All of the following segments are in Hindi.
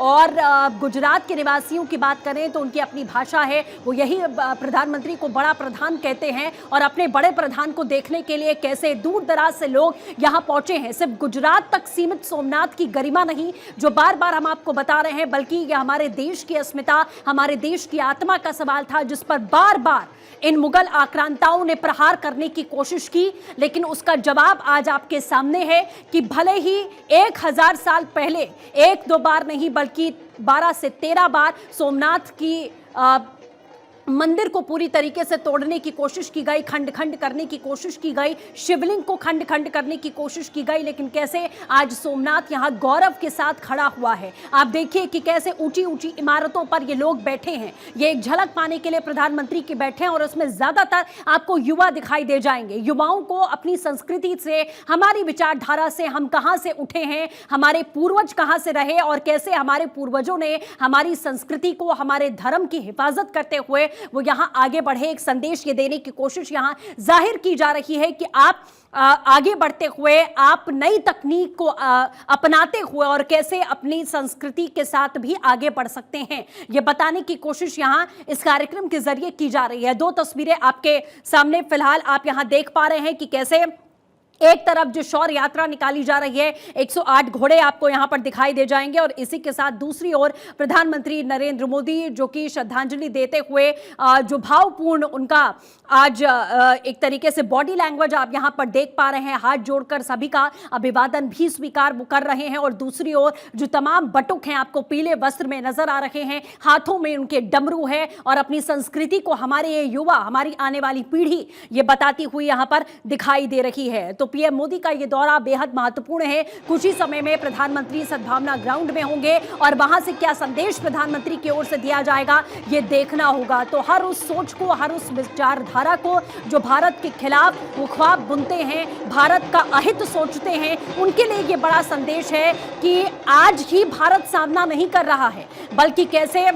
और गुजरात के निवासियों की बात करें तो उनकी अपनी भाषा है, वो यही प्रधानमंत्री को बड़ा प्रधान कहते हैं और अपने बड़े प्रधान को देखने के लिए कैसे दूर दराज से लोग यहां पहुंचे हैं। सिर्फ गुजरात तक सीमित सोमनाथ की गरिमा नहीं जो बार बार हम आपको बता रहे हैं, बल्कि यह हमारे देश की अस्मिता, हमारे देश की आत्मा का सवाल था, जिस पर बार बार इन मुगल आक्रांताओं ने प्रहार करने की कोशिश की। लेकिन उसका जवाब आज आपके सामने है कि भले ही 1000 साल पहले एक दो बार नहीं बल्कि 12 से 13 बार सोमनाथ की मंदिर को पूरी तरीके से तोड़ने की कोशिश की गई, खंड खंड करने की कोशिश की गई, शिवलिंग को खंड खंड करने की कोशिश की गई, लेकिन कैसे आज सोमनाथ यहां गौरव के साथ खड़ा हुआ है। आप देखिए कि कैसे ऊंची ऊंची इमारतों पर ये लोग बैठे हैं। ये एक झलक पाने के लिए प्रधानमंत्री के बैठे हैं और उसमें ज्यादातर आपको युवा दिखाई दे जाएंगे। युवाओं को अपनी संस्कृति से, हमारी विचारधारा से, हम कहां से उठे हैं, हमारे पूर्वज कहां से रहे और कैसे हमारे पूर्वजों ने हमारी संस्कृति को, हमारे धर्म की हिफाजत करते हुए वो यहां आगे बढ़े, एक संदेश ये देने की कोशिश यहां जाहिर की जा रही है कि आप आगे बढ़ते हुए, आप नई तकनीक को अपनाते हुए और कैसे अपनी संस्कृति के साथ भी आगे बढ़ सकते हैं, ये बताने की कोशिश यहां इस कार्यक्रम के जरिए की जा रही है। दो तस्वीरें आपके सामने फिलहाल आप यहां देख पा रहे हैं कि कैसे एक तरफ जो शौर्य यात्रा निकाली जा रही है, 108 घोड़े आपको यहां पर दिखाई दे जाएंगे और इसी के साथ दूसरी ओर प्रधानमंत्री नरेंद्र मोदी जो कि श्रद्धांजलि देते हुए जो भावपूर्ण उनका आज एक तरीके से बॉडी लैंग्वेज आप यहां पर देख पा रहे हैं, हाथ जोड़कर सभी का अभिवादन भी स्वीकार कर रहे हैं। और दूसरी ओर जो तमाम बटुक हैं आपको पीले वस्त्र में नजर आ रहे हैं, हाथों में उनके डमरू है और अपनी संस्कृति को हमारे ये युवा, हमारी आने वाली पीढ़ी ये बताती हुई यहां पर दिखाई दे रही है। तो पीएम मोदी का यह दौरा बेहद महत्वपूर्ण है। कुछ ही समय में प्रधानमंत्री सद्भावना ग्राउंड में होंगे और वहां से क्या संदेश प्रधानमंत्री की ओर से दिया जाएगा ये देखना होगा। तो हर उस सोच को, हर उस विचारधारा को जो भारत के खिलाफ वो ख्वाब बुनते हैं, भारत का अहित सोचते हैं, उनके लिए ये बड़ा संदेश है कि आज ही भारत सामना नहीं कर रहा है, बल्कि कैसे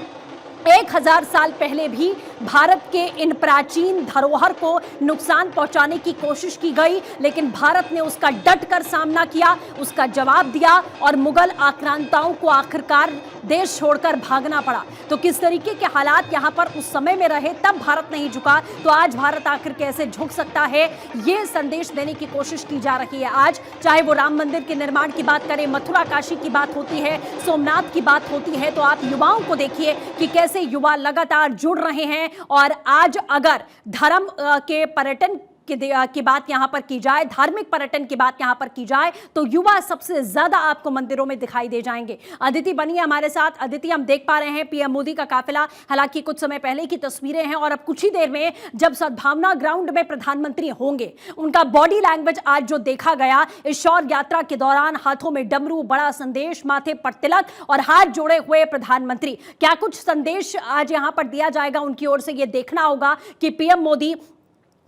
1000 साल पहले भी भारत के इन प्राचीन धरोहर को नुकसान पहुंचाने की कोशिश की गई, लेकिन भारत ने उसका डटकर सामना किया, उसका जवाब दिया और मुगल आक्रांताओं को आखिरकार देश छोड़कर भागना पड़ा। तो किस तरीके के हालात यहां पर उस समय में रहे, तब भारत नहीं झुका, तो आज भारत आखिर कैसे झुक सकता है, ये संदेश देने की कोशिश की जा रही है। आज चाहे वो राम मंदिर के निर्माण की बात करें, मथुरा काशी की बात होती है, सोमनाथ की बात होती है, तो आप युवाओं को देखिए कि कैसे युवा लगातार जुड़ रहे हैं। और आज अगर धर्म के पर्यटन की बात यहां पर की जाए, धार्मिक पर्यटन की बात यहां पर की जाए, तो युवा सबसे ज्यादा आपको मंदिरों में दिखाई दे जाएंगे। अदिति बनी है हमारे साथ। अदिति, हम देख पा रहे हैं पीएम मोदी का काफिला, हालांकि कुछ समय पहले की तस्वीरें हैं और अब कुछ ही देर में जब सद्भावना ग्राउंड में प्रधानमंत्री होंगे, उनका बॉडी लैंग्वेज आज जो देखा गया इस शौर्य यात्रा के दौरान, हाथों में डमरू, बड़ा संदेश, माथे पर तिलक और हाथ जोड़े हुए प्रधानमंत्री, क्या कुछ संदेश आज यहां पर दिया जाएगा उनकी ओर से, यह देखना होगा कि पीएम मोदी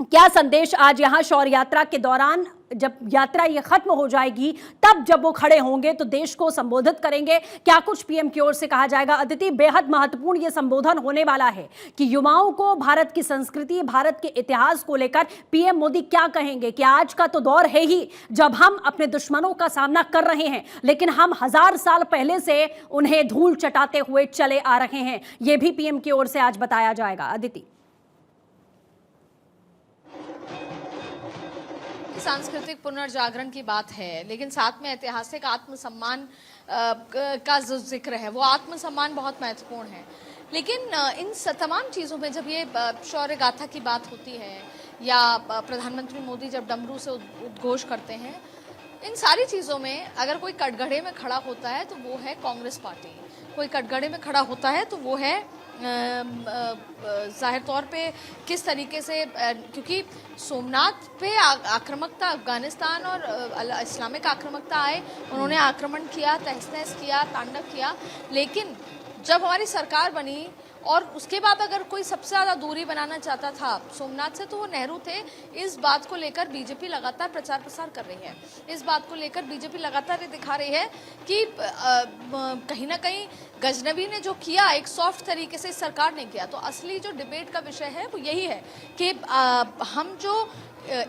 क्या संदेश आज यहां शौर्य यात्रा के दौरान, जब यात्रा ये खत्म हो जाएगी तब जब वो खड़े होंगे तो देश को संबोधित करेंगे, क्या कुछ पीएम की ओर से कहा जाएगा। अदिति, बेहद महत्वपूर्ण ये संबोधन होने वाला है कि युवाओं को भारत की संस्कृति, भारत के इतिहास को लेकर पीएम मोदी क्या कहेंगे कि आज का तो दौर है ही जब हम अपने दुश्मनों का सामना कर रहे हैं, लेकिन हम 1000 साल पहले से उन्हें धूल चटाते हुए चले आ रहे हैं, ये भी पीएम की ओर से आज बताया जाएगा। अदिति, सांस्कृतिक पुनर्जागरण की बात है, लेकिन साथ में ऐतिहासिक आत्मसम्मान का जो जिक्र है, वो आत्मसम्मान बहुत महत्वपूर्ण है। लेकिन इन तमाम चीज़ों में जब ये शौर्य गाथा की बात होती है या प्रधानमंत्री मोदी जब डमरू से उद्घोष करते हैं, इन सारी चीज़ों में अगर कोई कटघरे में खड़ा होता है तो वो है कांग्रेस पार्टी, कोई कटघरे में खड़ा होता है तो वो है जाहिर तौर पे किस तरीके से, क्योंकि सोमनाथ पे आक्रामकता, अफगानिस्तान और इस्लामिक आक्रामकता आए, उन्होंने आक्रमण किया, तहस नहस किया, तांडव किया, लेकिन जब हमारी सरकार बनी और उसके बाद अगर कोई सबसे ज़्यादा दूरी बनाना चाहता था सोमनाथ से तो वो नेहरू थे। इस बात को लेकर बीजेपी लगातार प्रचार प्रसार कर रही है, इस बात को लेकर बीजेपी लगातार ये दिखा रही है कि कहीं ना कहीं गजनवी ने जो किया एक सॉफ्ट तरीके से सरकार ने किया। तो असली जो डिबेट का विषय है वो यही है कि हम जो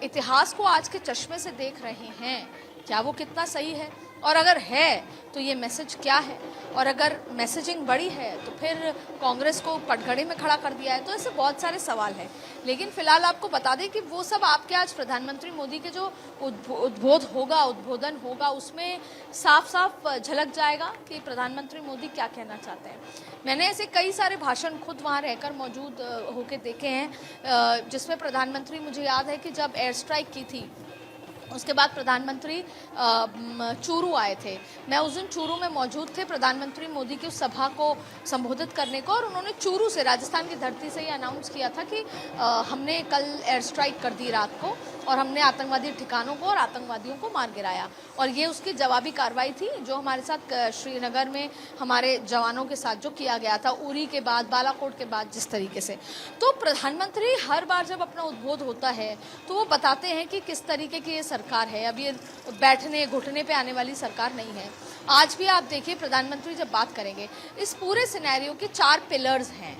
इतिहास को आज के चश्मे से देख रहे हैं क्या वो कितना सही है, और अगर है तो ये मैसेज क्या है, और अगर मैसेजिंग बड़ी है तो फिर कांग्रेस को कटघरे में खड़ा कर दिया है। तो ऐसे बहुत सारे सवाल हैं, लेकिन फिलहाल आपको बता दें कि वो सब आपके आज प्रधानमंत्री मोदी के जो उद्बोधन होगा उसमें साफ साफ झलक जाएगा कि प्रधानमंत्री मोदी क्या कहना चाहते हैं। मैंने ऐसे कई सारे भाषण खुद वहाँ रहकर मौजूद होकर देखे हैं, जिसमें प्रधानमंत्री, मुझे याद है कि जब एयर स्ट्राइक की थी उसके बाद प्रधानमंत्री चूरू आए थे। मैं उस दिन चूरू में मौजूद थे प्रधानमंत्री मोदी की उस सभा को संबोधित करने को, और उन्होंने चूरू से, राजस्थान की धरती से ये अनाउंस किया था कि हमने कल एयर स्ट्राइक कर दी रात को और हमने आतंकवादी ठिकानों को और आतंकवादियों को मार गिराया। और ये उसकी जवाबी कार्रवाई थी जो हमारे साथ श्रीनगर में हमारे जवानों के साथ जो किया गया था, उरी के बाद, बालाकोट के बाद, जिस तरीके से। तो प्रधानमंत्री हर बार जब अपना उद्बोध होता है तो वो बताते हैं कि किस तरीके की ये सरकार है। अब ये बैठने घुटने पे आने वाली सरकार नहीं है। आज भी आप देखिए प्रधानमंत्री जब बात करेंगे, इस पूरे सिनेरियो के 4 पिलर्स हैं,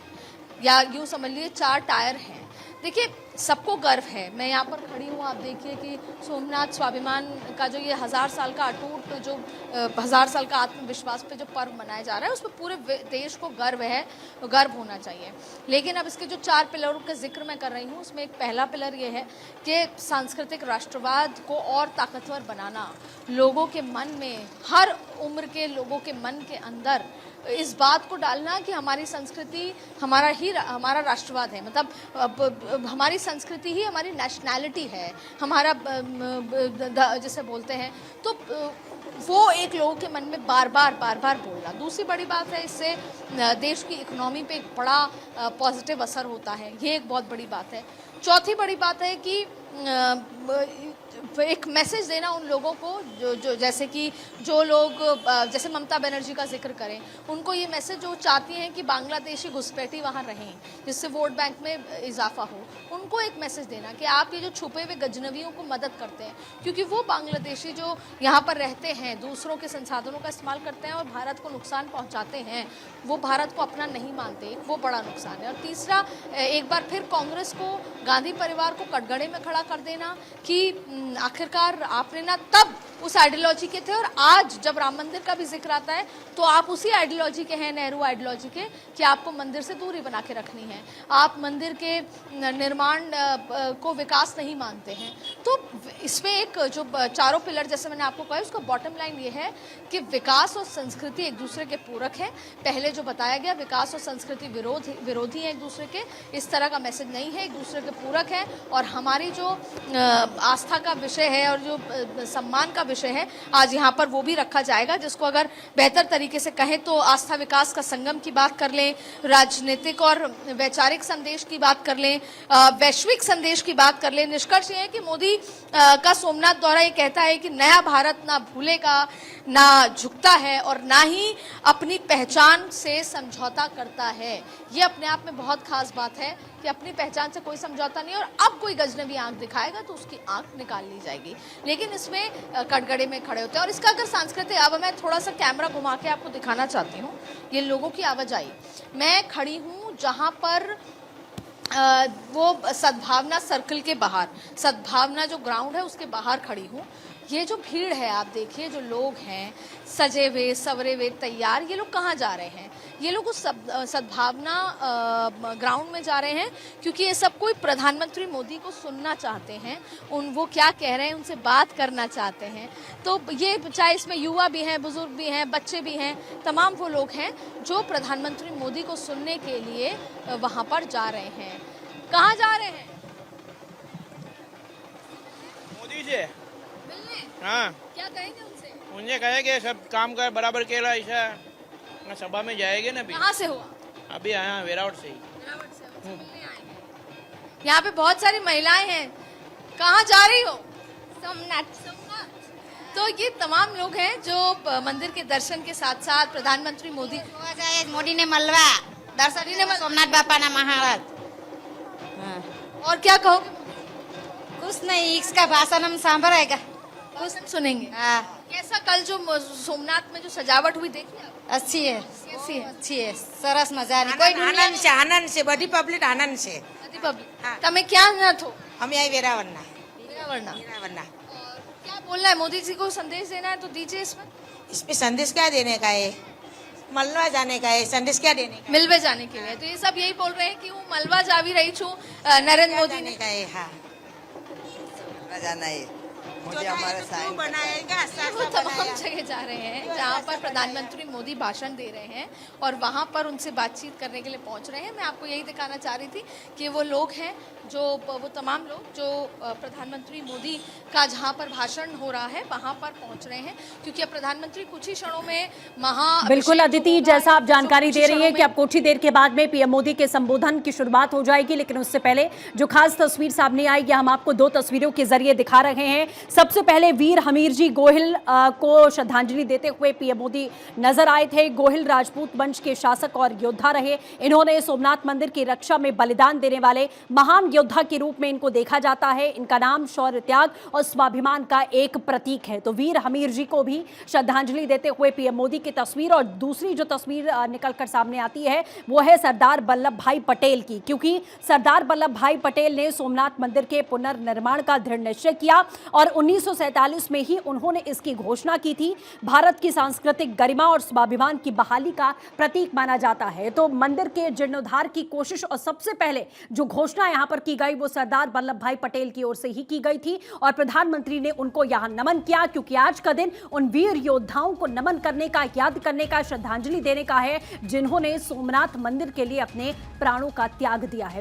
या यूँ समझ लीजिए 4 टायर हैं। देखिए सबको गर्व है, मैं यहाँ पर खड़ी हूँ, आप देखिए कि सोमनाथ स्वाभिमान का जो ये 1000 साल का अटूट, जो 1000 साल का आत्मविश्वास पे जो पर्व मनाया जा रहा है, उस पर पूरे देश को गर्व है, गर्व होना चाहिए। लेकिन अब इसके जो 4 पिलरों का जिक्र मैं कर रही हूँ, उसमें एक पहला पिलर ये है कि सांस्कृतिक राष्ट्रवाद को और ताकतवर बनाना, लोगों के मन में, हर उम्र के लोगों के मन के अंदर इस बात को डालना कि हमारी संस्कृति हमारा राष्ट्रवाद है, मतलब हमारी संस्कृति ही हमारी नेशनैलिटी है, हमारा जैसे बोलते हैं, तो वो एक लोगों के मन में बार बार बोलना। दूसरी बड़ी बात है, इससे देश की इकोनॉमी पे एक बड़ा पॉजिटिव असर होता है, ये एक बहुत बड़ी बात है। चौथी बड़ी बात है कि एक मैसेज देना उन लोगों को जो जैसे कि जो लोग जैसे ममता बनर्जी का जिक्र करें, उनको ये मैसेज जो चाहती हैं कि बांग्लादेशी घुसपैठी वहाँ रहें जिससे वोट बैंक में इजाफा हो, उनको एक मैसेज देना कि आप ये जो छुपे हुए गजनवियों को मदद करते हैं, क्योंकि वो बांग्लादेशी जो यहाँ पर रहते हैं दूसरों के संसाधनों का इस्तेमाल करते हैं और भारत को नुकसान पहुँचाते हैं, वो भारत को अपना नहीं मानते, वो बड़ा नुकसान है। और तीसरा, एक बार फिर कांग्रेस को, गांधी परिवार को कटघरे में खड़ा कर देना कि आखिरकार आपने ना तब उस आइडियोलॉजी के थे और आज जब राम मंदिर का भी जिक्र आता है तो आप उसी आइडियोलॉजी के हैं, नेहरू आइडियोलॉजी के, कि आपको मंदिर से दूरी बना के रखनी है, आप मंदिर के निर्माण को विकास नहीं मानते हैं। तो इसमें एक जो 4 पिलर जैसे मैंने आपको कहा, उसका बॉटम लाइन ये है कि विकास और संस्कृति एक दूसरे के पूरक है। पहले जो बताया गया, विकास और संस्कृति विरोधी हैं एक दूसरे के, इस तरह का मैसेज नहीं है, एक दूसरे के पूरक है। और हमारी जो आस्था का विषय है और जो सम्मान का विषय है, आज यहाँ पर वो भी रखा जाएगा, जिसको अगर बेहतर तरीके से कहें तो आस्था विकास का संगम की बात कर लें, राजनीतिक और वैचारिक संदेश की बात कर लें, वैश्विक संदेश की बात कर लें। निष्कर्ष ये है कि मोदी का सोमनाथ दौरा ये कहता है कि नया भारत ना भूलेगा, ना झुकता है और ना ही अपनी पहचान से समझौता करता है। ये अपने आप में बहुत खास बात है कि अपनी पहचान से कोई समझौता नहीं, और अब कोई गजनबी आंख दिखाएगा तो उसकी आंख निकाल ली जाएगी। लेकिन इसमें कटघरे में खड़े होते हैं। और इसका अगर सांस्कृतिक, अब मैं थोड़ा सा कैमरा घुमा के आपको दिखाना चाहती हूँ ये लोगों की आवाजाही। मैं खड़ी हूँ जहाँ पर वो सद्भावना सर्कल के बाहर, सद्भावना जो ग्राउंड है उसके बाहर खड़ी हूँ। ये जो भीड़ है आप देखिए, जो लोग हैं सजे हुए, सवरे हुए, तैयार, ये लोग कहाँ जा रहे हैं? ये लोग उस सद्भावना ग्राउंड में जा रहे हैं क्योंकि ये सब कोई प्रधानमंत्री मोदी को सुनना चाहते हैं, वो क्या कह रहे हैं उनसे बात करना चाहते हैं। तो ये चाहे इसमें युवा भी हैं, बुजुर्ग भी हैं, बच्चे भी हैं, तमाम वो लोग हैं जो प्रधानमंत्री मोदी को सुनने के लिए वहाँ पर जा रहे हैं। कहाँ जा रहे हैं? मोदी से मिलने। हाँ, क्या कहेंगे उनसे? उनसे कहेंगे सब काम कर बराबर केला ऐसा सभा में जाएंगे ना। कहाँ से हुआ? अभी आया वेरावट से ही। वेरावट से हो, मिलने आए हैं। यहाँ पे बहुत सारी महिलाएं हैं। कहाँ जा रही हो? सोमनाथ। सोमनाथ। तो ये तमाम लोग हैं जो मंदिर के दर्शन के साथ साथ प्रधानमंत्री मोदी मोदी ने मलवा दर्शन ने सोमनाथ बापा ना महाराज। और क्या कहोगे? कुछ नहीं, इसका भाषण हम सांभरेगा, कुछ सुनेंगे। हाँ, कैसा कल जो सोमनाथ में जो सजावट हुई देखी आप? अच्छी है, कैसी है? अच्छी है, सरस मजा नहीं कोई आनंद से बड़ी पब्लिक आनंद से अति पब्लिक। તમે ક્યાં ના છો? हम यही वेरावन्ना वेरावळना। वेरावन्ना। और क्या बोलना है? मोदी जी को संदेश देना है तो दीजिए इसमें। इसमें संदेश क्या देने का है? मलवा जाने का है संदेश क्या देने का मिलवे जाने के लिए। तो ये सब यही बोल रहे हैं कि હું મલવા જાવી રહી છું નરેન્દ્ર क्या मोदी जाने ने का है हाँ न जाना है जो मुझे जाएगा हमारा तो साइन क्यों बनाएगा वो साथ तमाम जगह जा रहे हैं जहाँ पर प्रधानमंत्री मोदी भाषण दे रहे हैं और वहाँ पर उनसे बातचीत करने के लिए पहुँच रहे हैं। मैं आपको यही दिखाना चाह रही थी कि वो लोग हैं जो वो तमाम लोग जो प्रधानमंत्री मोदी का जहाँ पर भाषण हो रहा है वहाँ पर पहुँच रहे हैं, क्योंकि अब प्रधानमंत्री कुछ ही क्षणों में बिल्कुल अदिति, जैसा आप जानकारी दे रही है कि अब कुछ ही देर के बाद में पीएम मोदी के संबोधन की शुरुआत हो जाएगी, लेकिन उससे पहले जो खास तस्वीर सामने आई है हम आपको दो तस्वीरों के जरिए दिखा रहे हैं। सबसे पहले वीर हमीरजी गोहिल को श्रद्धांजलि देते हुए पीएम मोदी नजर आए थे। गोहिल राजपूत वंश के शासक और योद्धा रहे। इन्होंने सोमनाथ मंदिर की रक्षा में बलिदान देने वाले महान योद्धा के रूप में इनको देखा जाता है। इनका नाम शौर्य, त्याग और स्वाभिमान का एक प्रतीक है। तो वीर हमीर जी को भी श्रद्धांजलि देते हुए पीएम मोदी की तस्वीर, और दूसरी जो तस्वीर निकलकर सामने आती है वो है सरदार वल्लभ भाई पटेल की, क्योंकि सरदार वल्लभ भाई पटेल ने सोमनाथ मंदिर के पुनर्निर्माण का दृढ़ निश्चय किया और 1947 में ही उन्होंने इसकी घोषणा की थी। भारत की सांस्कृतिक गरिमा और स्वाभिमान की बहाली का प्रतीक माना जाता है। तो मंदिर के जीर्णोद्धार की कोशिश और सबसे पहले जो घोषणा यहां पर की गई वो सरदार वल्लभ भाई पटेल की ओर से ही की गई थी और प्रधानमंत्री ने उनको यहां नमन किया, क्योंकि आज का दिन उन वीर योद्धाओं को नमन करने का, याद करने का, श्रद्धांजलि देने का है जिन्होंने सोमनाथ मंदिर के लिए अपने प्राणों का त्याग दिया है।